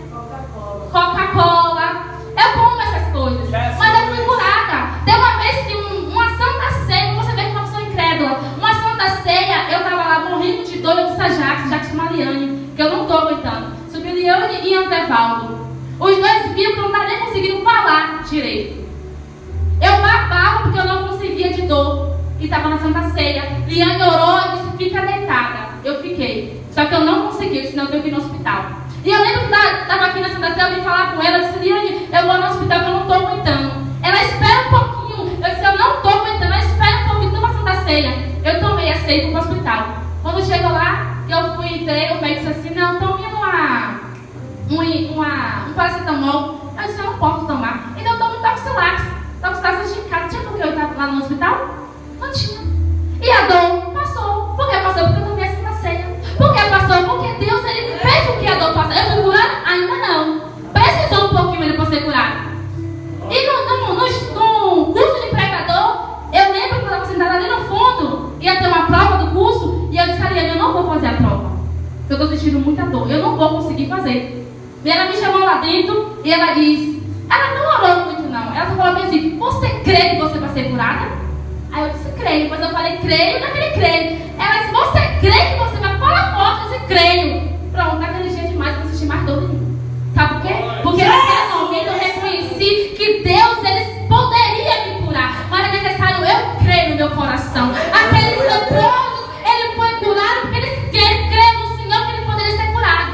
Coca-Cola. Eu como essas coisas. Mas eu fui curada. Tem uma vez que uma santa ceia, você vê que uma pessoa incrédula, uma santa ceia, eu estava lá morrendo de dor, eu disse a Jackson Mariane, que eu não estou aguentando. Subiu Liane e Andrevaldo. Os dois viram que eu não estava nem conseguindo falar direito. Eu babava porque eu não conseguia de dor. E estava na Santa Ceia. Liane orou e disse, fica deitada. Eu fiquei. Só que eu não consegui, senão eu tenho que ir no hospital. E eu lembro que estava aqui na Santa Ceia, eu vim falar com ela, eu disse, Liane, eu vou no hospital que eu não estou aguentando. Ela, espera um pouquinho. Eu disse, eu não estou aguentando, ela espera um pouquinho, toma a Santa Ceia. Eu tomei a ceia e fui para o hospital. Quando chegou lá, eu fui, entrei, o médico disse assim, não, tome um paracetamol. Eu disse, eu não posso tomar. Então eu tomo um Toxilax. Toxilax eu tinha em casa. Tinha porque eu estava lá no hospital? Não tinha. E a dor passou. Por que passou? Porque eu tomei a Santa Ceia. Por que passou? Porque Deus, Ele fez com que a dor passasse. Eu fui curada? Ainda não. Precisou um pouquinho Ele para ser curado. E no curso de pregador, eu lembro que eu estava sentada ali no fundo, ia ter uma prova do curso, e eu disse, Ariane, eu não vou fazer a prova. Porque eu estou sentindo muita dor. Eu não vou conseguir fazer. E ela me chamou lá dentro, e ela disse, ela não orou muito não. Ela só falou assim, você crê que você vai ser curada? Aí eu disse, creio. Mas eu falei, creio naquele creio. Ela disse, você crê que você vai falar forte? Eu disse, creio. Pronto, naquele dia demais, eu não senti mais dor nenhuma. Sabe por quê? Porque naquele momento eu reconheci que Deus, Ele poderia me curar. Mas é necessário eu crer no meu coração. Aqueles leprosos, ele foi curado porque eles creram no Senhor que ele poderia ser curado.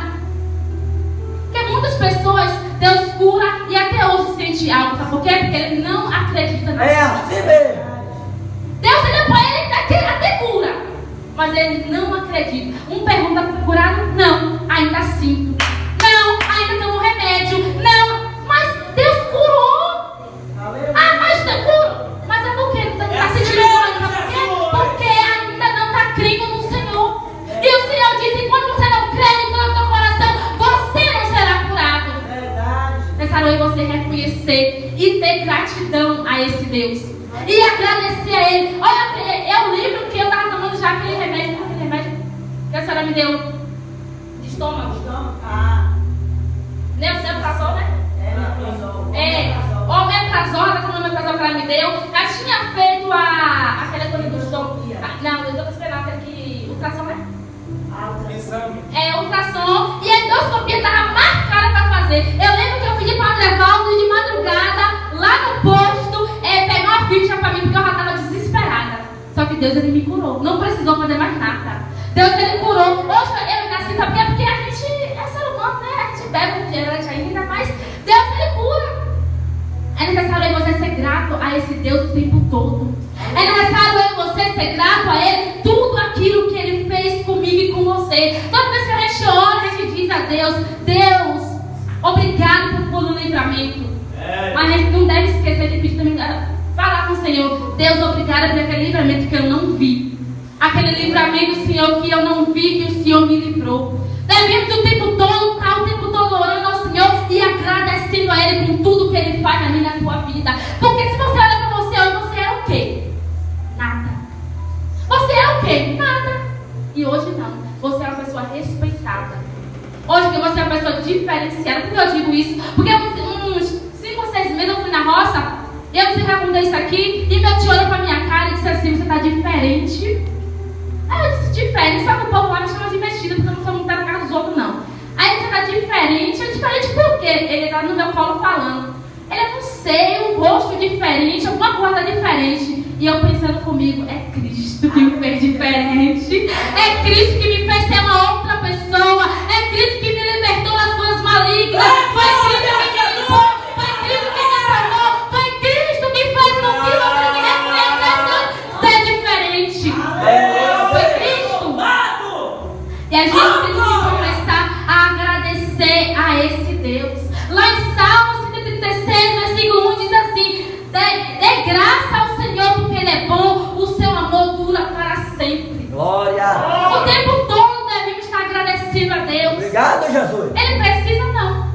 Porque muitas pessoas, Deus cura e até hoje sente algo. Sabe por quê? Porque ele não acredita na cura. Deus, ele até cura, mas ele não acredita. Pergunta, foi curado? Não, ainda sinto. Não, ainda tomo remédio. Não, mas Deus curou. Ah, mas Deus curou. Mas é porque não está sentindo dor. Por quê? Porque ainda não está crendo no Senhor. E o Senhor disse, quando você não crê no teu coração, você não será curado. Necessário você reconhecer e ter gratidão a esse Deus. E agradecer a Ele. Olha, é o livro que eu estava tomando já aquele remédio que a senhora me deu de estômago. Neoprazol, né? O Meprazol, ela tomou o Meprazol que ela me deu. Já tinha feito aquela coisa do estômago. Não, eu estou esperando aquele ultrassom, né? Ultrassom. E a endoscopia estava marcada para fazer. Eu lembro que eu pedi para o Andrevaldo de madrugada, lá no posto, pegar uma ficha para mim, porque eu já estava desesperada. Só que Deus, Ele me curou. Não precisou fazer mais nada. Deus, Ele curou. Hoje eu nasci, sabe por quê? Porque a gente é ser humano, né? A gente bebe refrigerante ainda, mas Deus, Ele cura. É necessário você ser grato a esse Deus o tempo todo. É necessário você ser grato a Ele, tudo aquilo que Ele fez comigo e com você. Toda vez que a gente ora, a gente diz a Deus, Deus, obrigado pelo livramento. Mas a gente não deve esquecer de pedir também, falar com o Senhor, Deus, obrigado por aquele livramento que eu não vi. Aquele livramento, Senhor, que eu não vi, que o Senhor me livrou. Devemos o tempo todo, estar o tempo todo orando ao Senhor e agradecendo a Ele por tudo que Ele faz na minha e na tua vida. Porque se você olha para você hoje, você era o quê? Nada. Você era o quê? Nada. E hoje não. Você é uma pessoa respeitada. Hoje que você é uma pessoa diferenciada. Por que eu digo isso? Porque uns 5 ou 6 meses eu fui na roça, eu disse que eu contei isso aqui, e meu tio olhou pra minha cara e disse assim, você tá diferente. Aí eu disse, diferente, só que o povo lá me chama de metida, porque eu não sou muito na casa dos outros, não. Aí você tá diferente, eu diferente por quê? Ele tá no meu colo falando. Ele, eu não sei, um rosto diferente, alguma coisa diferente. E eu pensando comigo, é Cristo que me fez diferente. É Cristo que me fez ser uma outra pessoa. É Cristo que me libertou das coisas malignas. Foi Cristo que me limpou. Foi Cristo que me salvou. Foi Cristo que fez com que você me reconhecesse ser diferente. Foi Cristo. E a gente tem que começar a agradecer a esse Deus. Lá em Salmo 136, versículo 1 diz assim, dê graça ao Senhor porque Ele é bom, o seu amor dura para sempre. Glória! O tempo todo devemos estar agradecendo a Deus. Obrigado, Jesus. Ele precisa não.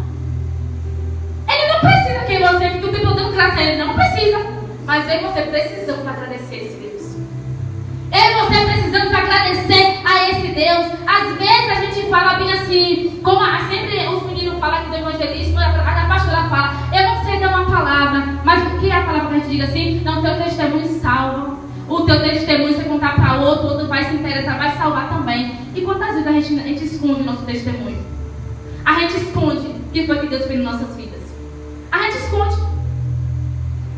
Ele não precisa que você fique o tempo dando graça a Ele, não precisa. Mas eu e você precisamos agradecer esse Deus. Eu e você precisamos agradecer a esse Deus. Às vezes a gente fala bem assim, como sempre os meninos falam aqui do evangelismo, a pastora fala, eu não sei dar uma palavra, mas o que é a palavra que a gente diga assim? Não, teu testemunho salva. O teu testemunho, você contar para outro vai se interessar, vai salvar também. E quantas vezes a gente esconde o nosso testemunho? A gente esconde o que foi que Deus fez em nossas vidas. A gente esconde.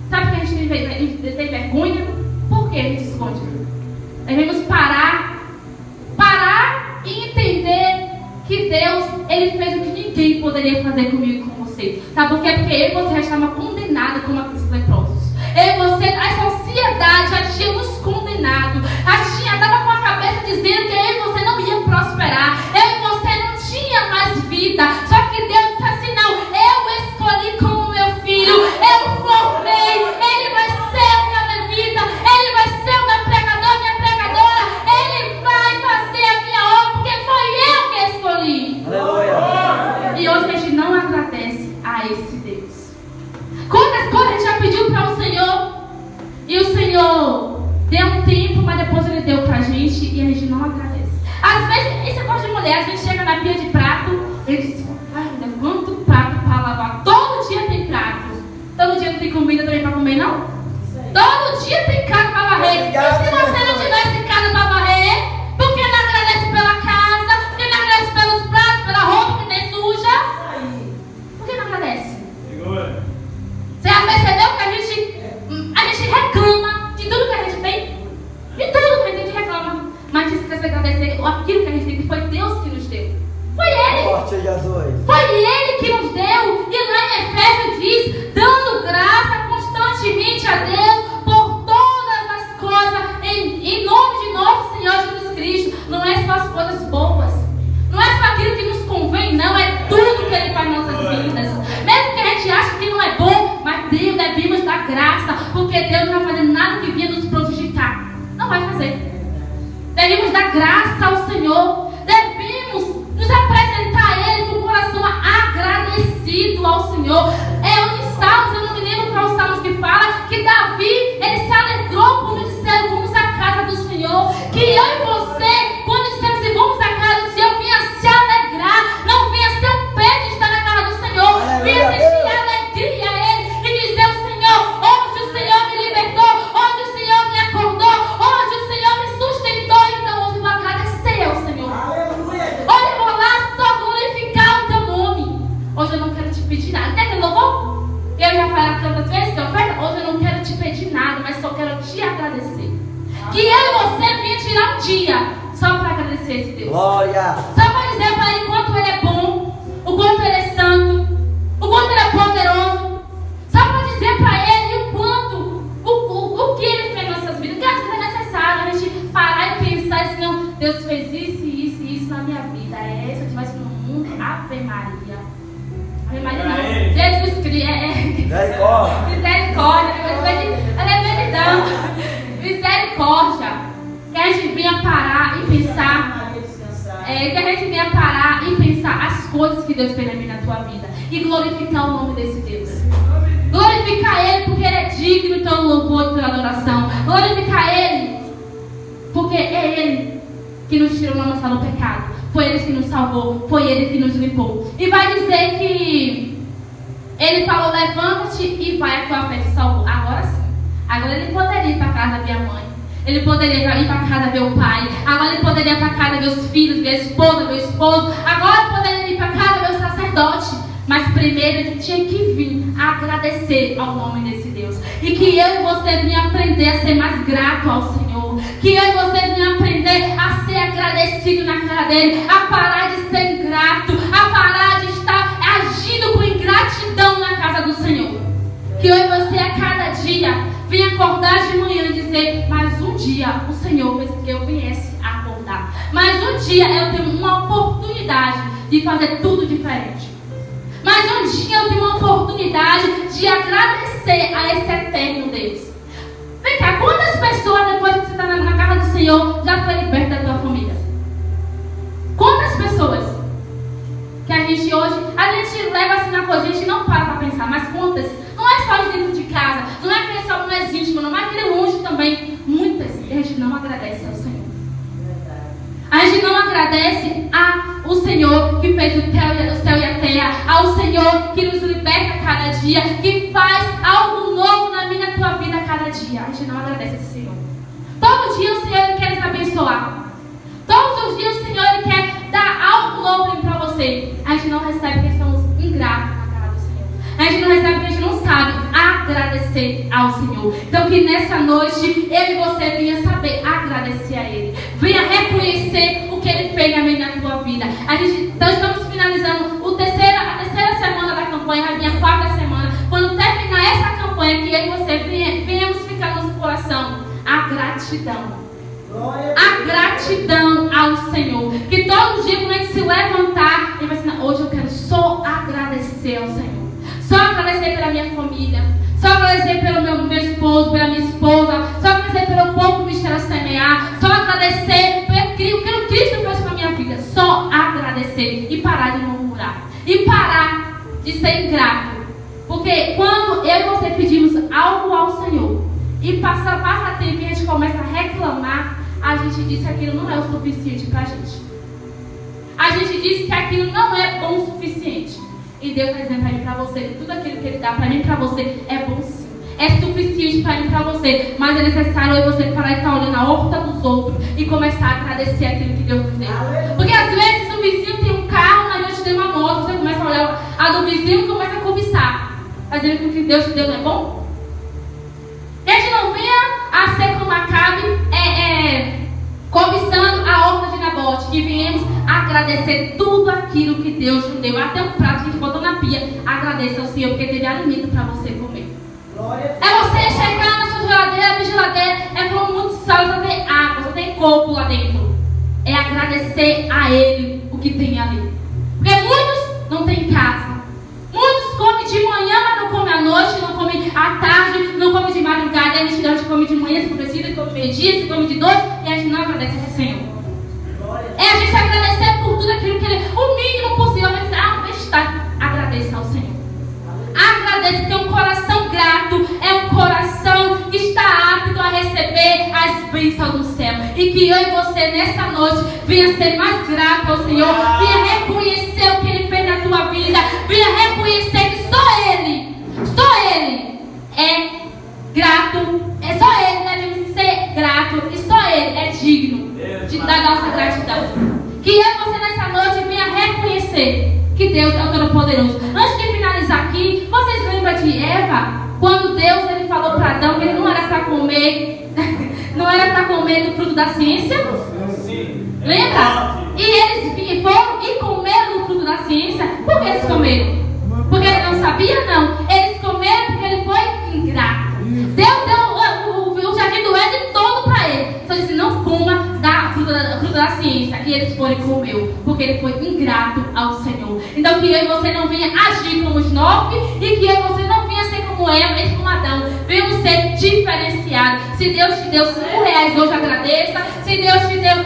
Sabe o que a gente poder fazer comigo e com você. Sabe por quê? Porque eu e você já estávamos condenados como aqueles leprosos. Eu e você, a sociedade já tinha nos condenado. Estava com a cabeça dizendo que eu e você não ia prosperar. Eu e você não tinha mais vida. Só que Deus disse assim, não, eu escolhi como meu filho. Eu formei. Ele vai ser o meu levita. Ele vai ser o meu pregador, minha pregadora. Ele vai fazer a minha obra, porque foi eu que escolhi. Aleluia. E hoje a gente não agradece a esse Deus. Quantas coisas a gente já pediu para o Senhor e o Senhor deu um tempo, mas depois Ele deu pra gente e a gente não agradece. Às vezes, esse negócio de mulher, a gente chega na pia de prato, ele diz, ai, quanto prato para lavar. Todo dia tem prato. Todo dia não tem comida também para comer, não? Todo dia tem casa para varrer. E se você não tivesse casa para varrer, por que não agradece pela casa? Por que não agradece pelos pratos, pela roupa que nem suja? Por que não agradece? Você já percebeu que a gente reclama de tudo que a gente tem? De tudo que a gente reclama. Mas diz que você agradecer aquilo que a gente tem, que foi Deus que nos deu. Foi Ele. Forte Jesus. Foi Ele que nos deu. E lá em Efésios diz, dando graça constantemente a Deus por todas as coisas, em nome de nosso Senhor Jesus Cristo. Não é só as coisas boas. Não é só aquilo que nos convém, não. É tudo que Ele faz em nossas vidas. Mesmo que a gente ache que não é bom, mas Deus devemos dar graça, porque Deus não vai fazer nada que venha nos prejudicar. Não vai fazer. Devemos dar graça ao Senhor. Devemos nos apresentar a Ele com o coração agradecido ao Senhor. É onde Salmos, eu não me lembro qual Salmos que fala, que Davi, ele se alegrou quando disseram, vamos à casa do Senhor. Que eu e você, quando dissemos assim, vamos à casa do Senhor, vinha se alegrar. Não vinha ser um peso de estar na casa do Senhor. Vinha sentir alegria a Ele e dizer ao Senhor, hoje o Senhor me libertou, hoje o Senhor me acordou, hoje o Senhor me sustentou. Então hoje eu vou agradecer ao Senhor. Hoje eu vou lá só glorificar o teu nome. Hoje eu não quero te pedir nada. Até que louvor? Eu já falei tantas vezes que oferta. Hoje eu não quero te pedir nada, mas só quero te agradecer. Que eu e você vinha tirar um dia só para agradecer esse Deus. Glória. Só para dizer para Ele o quanto Ele é bom, o quanto Ele é santo, o quanto Ele é poderoso. Só para dizer para Ele o quanto, o que Ele fez em nossas vidas. Porque às vezes é necessário a gente parar e pensar assim, não, Deus fez isso, isso e isso na minha vida. Se eu estivesse no mundo, Ave Maria. Ave Maria não. Jesus Cristo. Misericórdia. Misericórdia. Ela é verdade. Misericórdia. Que a gente venha parar e pensar. Que a gente venha parar e pensar as coisas que Deus fez na minha e na tua vida. E glorificar o nome desse Deus. Glorificar Ele porque Ele é digno de todo louvor e toda adoração. Glorificar Ele porque é Ele que nos tirou da nossa do pecado. Foi Ele que nos salvou. Foi Ele que nos limpou. E vai dizer que Ele falou, levanta-te e vai, a tua fé te salvou. Agora sim. Agora Ele poderia ir para a casa da minha mãe. Ele poderia ir para a casa ver o pai. Agora Ele poderia ir para a casa ver os filhos, ver a esposa, ver o esposo. Agora Ele poderia ir para a casa ver o sacerdote. Mas primeiro Ele tinha que vir agradecer ao nome desse Deus. E que eu e você venham aprender a ser mais grato ao Senhor. Que eu e você venham aprender a ser agradecido na cara dele. A parar de ser ingrato. A parar de estar agindo com ingratidão na casa do Senhor. Que eu e você a cada dia venha acordar de manhã e dizer, mas um dia o Senhor fez com que eu viesse acordar. Mas um dia eu tenho uma oportunidade de fazer tudo diferente. Mas um dia eu tenho uma oportunidade de agradecer a esse eterno Deus. Vem cá, quantas pessoas depois que você está na casa do Senhor já foi liberta da tua família? Quantas pessoas que a gente hoje, a gente leva assim na coisa, a gente não para pensar, mas quantas? Não é só de dentro de casa, não é aquele só mais íntimo, não é aquele longe também. Muitas, e a gente não agradece ao Senhor. A gente não agradece ao Senhor que fez o céu e a terra, ao Senhor que nos liberta a cada dia, que faz algo novo na minha e na tua vida a cada dia. A gente não agradece esse Senhor. Todo dia o Senhor Ele quer nos abençoar. Todos os dias o Senhor Ele quer dar algo novo para você. A gente não recebe porque somos ingratos na cara do Senhor. A gente não recebe porque a gente não sabe agradecer ao Senhor. Então que nessa noite eu e você venha saber agradecer a Ele. Venha reconhecer o que Ele fez na minha e na tua vida. Então estamos finalizando a terceira campanha, vai vir a 4ª semana. Quando terminar essa campanha, que eu e você venhamos ficar no nosso coração a gratidão. A gratidão ao Senhor. Que todo dia, quando a gente se levantar, ele vai dizer: hoje eu quero só agradecer ao Senhor. Só agradecer pela minha família. Só agradecer pelo meu esposo, pela minha esposa. Só agradecer pelo povo do Ministério Semear. Só agradecer pelo que Cristo fez com a minha vida. Só agradecer e parar de murmurar. E parar de ser ingrato. Porque quando eu e você pedimos algo ao Senhor e passa tempo e a gente começa a reclamar, a gente diz que aquilo não é o suficiente pra gente. A gente diz que aquilo não é bom o suficiente. E Deus vai dizer pra mim e pra você que tudo aquilo que Ele dá pra mim e pra você é bom sim. É suficiente pra mim e pra você. Mas é necessário eu e você parar de estar olhando a horta dos outros e começar a agradecer aquilo que Deus nos deu. Porque às vezes o vizinho tem um carro, mas Deus te deu uma moto. Você começa a olhar a do vizinho e começa a cobiçar. Mas que o que Deus te deu não é bom? Que a gente não venha a ser como Acabe, cobiçando a horta de Nabote, que viemos agradecer tudo aquilo que Deus nos deu, até um prato que a gente botou na pia. Agradeça ao Senhor, porque teve alimento para você comer. É você chegar na sua geladeira, abrir geladeira, é como muito sal, só tem água, só tem coco lá dentro. É agradecer a Ele o que tem ali. Porque muitos não têm casa. Muitos comem de manhã, mas não comem à noite, não comem à tarde, não comem de madrugada. A gente come de manhã, se precisa, come meio-dia, se come de noite, e a gente não agradece ao Senhor. É a gente agradecer por tudo aquilo que Ele... O mínimo possível, mas está. Agradeça ao Senhor. Agradeça, porque um coração grato é um coração que está apto a receber as bênçãos do céu. E que eu e você, nessa noite, venha ser mais grato ao Senhor. Venha reconhecer o que Ele fez na tua vida. Venha reconhecer que só Ele é grato. É só Ele deve ser grato. E só Ele é digno de dar nossa gratidão. Que eu e você, nessa noite, venha reconhecer que Deus é o Todo-Poderoso. Antes de finalizar aqui, vocês lembram de Eva? Quando Deus ele falou para Adão que ele não era para comer, não era para comer do fruto da ciência? Sim. Lembra? E eles foram e comeram do fruto da ciência. Por que eles comeram? Porque ele não sabia? Não. Eles comeram porque ele foi ingrato. Deus deu o jardim do Éden todo para ele. Só disse: não coma da fruta da ciência. E eles foram e comeu, porque ele foi ingrato ao Senhor. Então que eu e você não venha agir como os 9, e que eu e você não venha ser como Eva e como Adão. Venhamos ser diferenciados. Se Deus te deu R$5 hoje, agradeça. Se Deus te deu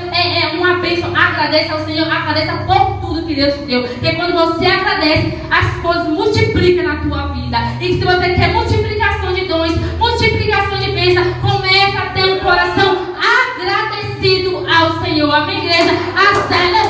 uma bênção, agradeça ao Senhor. Agradeça por tudo que Deus te deu. Porque quando você agradece, as coisas multiplicam na tua vida. E se você quer multiplicação de dons, multiplicação de bênção, começa a ter um coração agradecido ao Senhor. Amém, igreja? Acelera.